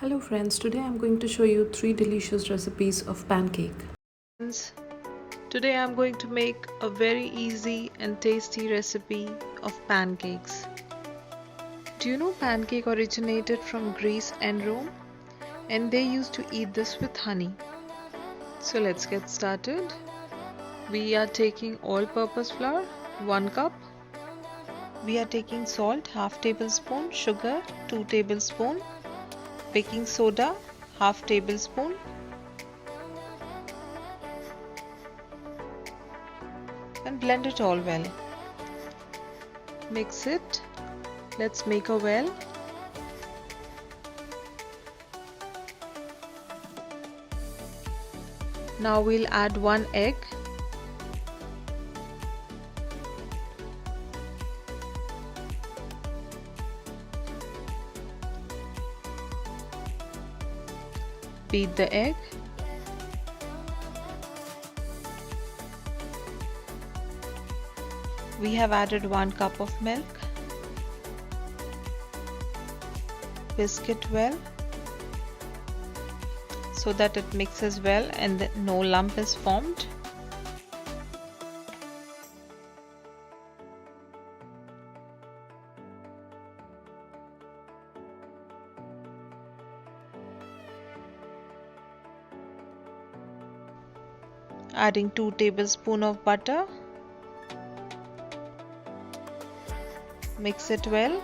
Hello friends, today I'm going to show you 3 delicious recipes of pancake. Friends, today I'm going to make a very easy and tasty recipe of pancakes. Do you know pancake originated from Greece and Rome, and they used to eat this with honey. So let's get started. We are taking all-purpose flour 1 cup. We are taking salt half tablespoon, sugar 2 tablespoon, baking soda half tablespoon, and blend it all well. Mix it. Let's make a well. Now we'll add 1 egg. Beat the egg. We have added 1 cup of milk. Whisk it well so that it mixes well and no lump is formed. Adding 2 tablespoons of butter. Mix it well.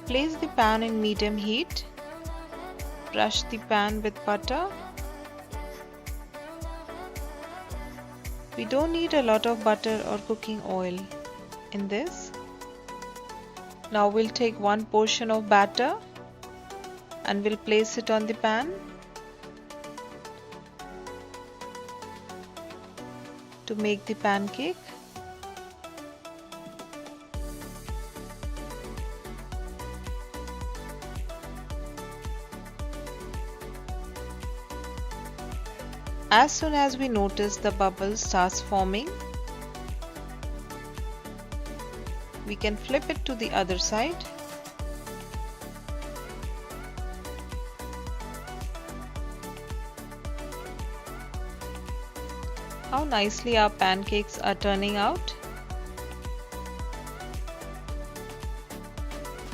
Place the pan in medium heat. Brush the pan with butter. We don't need a lot of butter or cooking oil in this. Now we'll take one portion of batter and we'll place it on the pan. To make the pancake. As soon as we notice the bubble starts forming, we can flip it to the other side. How nicely our pancakes are turning out.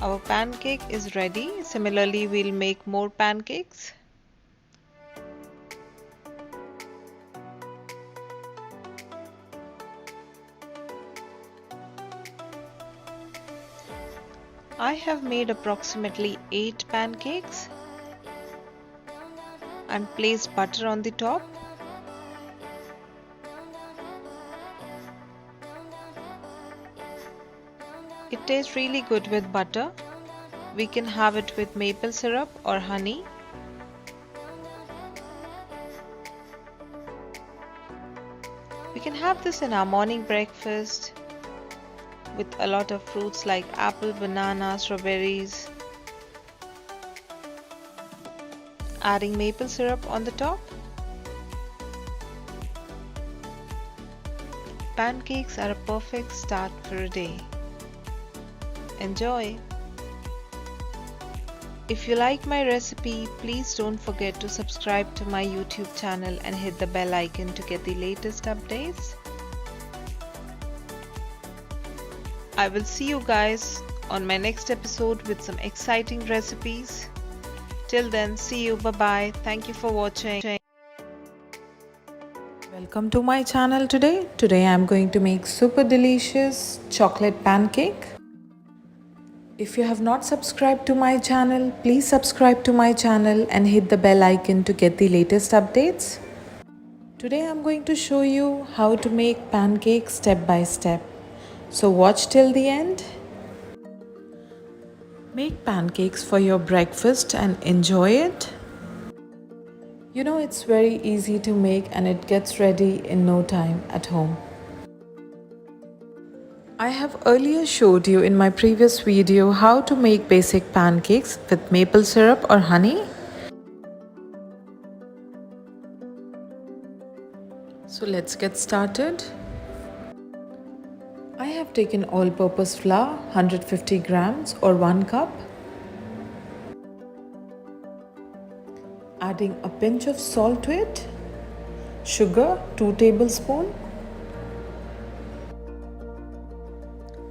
Our pancake is ready. Similarly, we'll make more pancakes. I have made approximately 8 pancakes and placed butter on the top. It tastes really good with butter. We can have it with maple syrup or honey. We can have this in our morning breakfast with a lot of fruits like apple, banana, strawberries. Adding maple syrup on the top. Pancakes are a perfect start for a day. Enjoy! If you like my recipe, please don't forget to subscribe to my YouTube channel and hit the bell icon to get the latest updates. I will see you guys on my next episode with some exciting recipes. Till then, see you. Bye-bye. Thank you for watching. Welcome to my channel today. Today I'm going to make super delicious chocolate pancake. If you have not subscribed to my channel, please subscribe to my channel and hit the bell icon to get the latest updates. Today I'm going to show you how to make pancakes step by step. So watch till the end. Make pancakes for your breakfast and enjoy it. You know, it's very easy to make and it gets ready in no time at home. I have earlier showed you in my previous video how to make basic pancakes with maple syrup or honey. So let's get started. I have taken all-purpose flour 150 grams or 1 cup. Adding a pinch of salt to it. Sugar 2 tablespoons.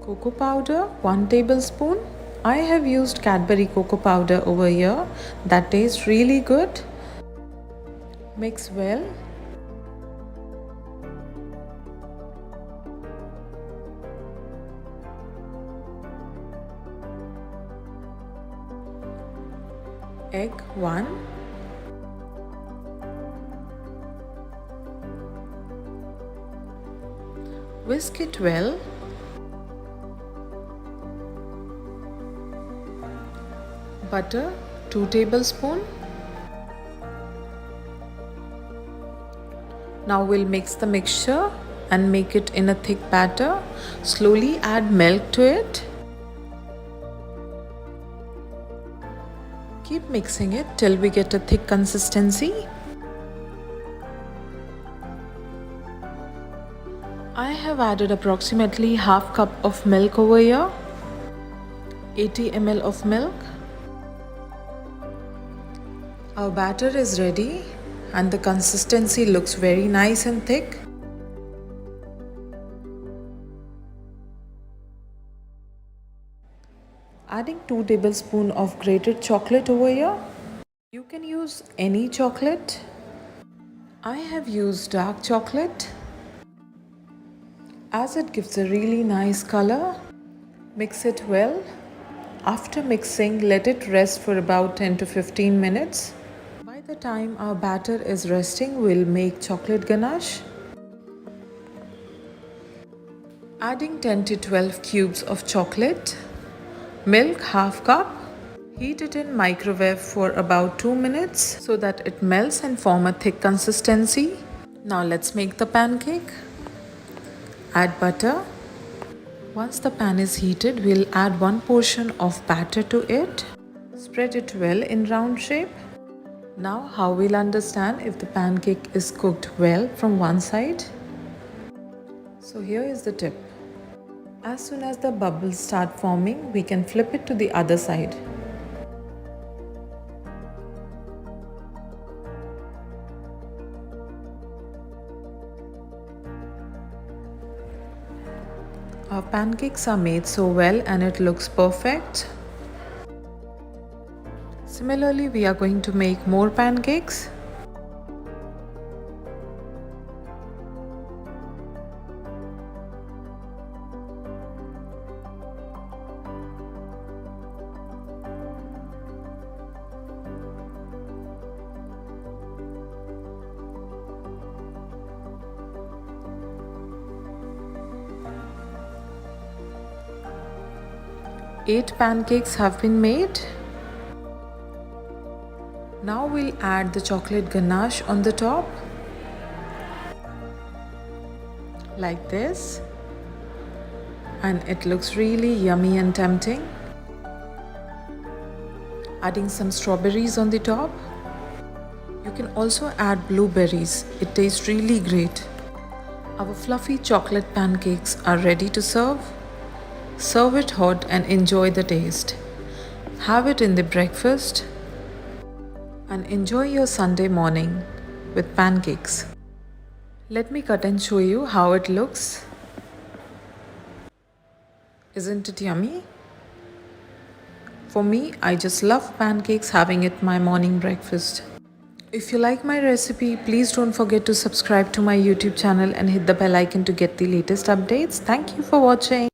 Cocoa powder 1 tablespoon. I have used Cadbury cocoa powder over here. That tastes really good. Mix well. Egg 1. Whisk it well. Butter 2 tablespoons. Now we'll mix the mixture and make it in a thick batter. Slowly add milk to it. Keep mixing it till we get a thick consistency. I have added approximately half cup of milk over here. 80 ml of milk. Our batter is ready and the consistency looks very nice and thick. Adding 2 tablespoons of grated chocolate over here. You can use any chocolate. I have used dark chocolate as it gives a really nice color. Mix it well. After mixing, let it rest for about 10 to 15 minutes. By the time our batter is resting, we'll make chocolate ganache. Adding 10 to 12 cubes of chocolate. Milk half cup. Heat it in microwave for about 2 minutes so that it melts and form a thick consistency. Now let's make the pancake. Add butter. Once the pan is heated, we'll add 1 portion of batter to it. Spread it well in round shape. Now how we'll understand if the pancake is cooked well from one side? So here is the tip. As soon as the bubbles start forming, we can flip it to the other side. Our pancakes are made so well and it looks perfect. Similarly, we are going to make more pancakes. Eight pancakes have been made. Now we'll add the chocolate ganache on the top. Like this. And it looks really yummy and tempting. Adding some strawberries on the top. You can also add blueberries. It tastes really great. Our fluffy chocolate pancakes are ready to serve. Serve it hot and enjoy the taste. Have it in the breakfast and enjoy your Sunday morning with pancakes. Let me cut and show you how it looks. Isn't it yummy? For me, I just love pancakes, having it my morning breakfast. If you like my recipe, please don't forget to subscribe to my YouTube channel and hit the bell icon to get the latest updates. Thank you for watching.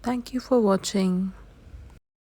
Thank you for watching.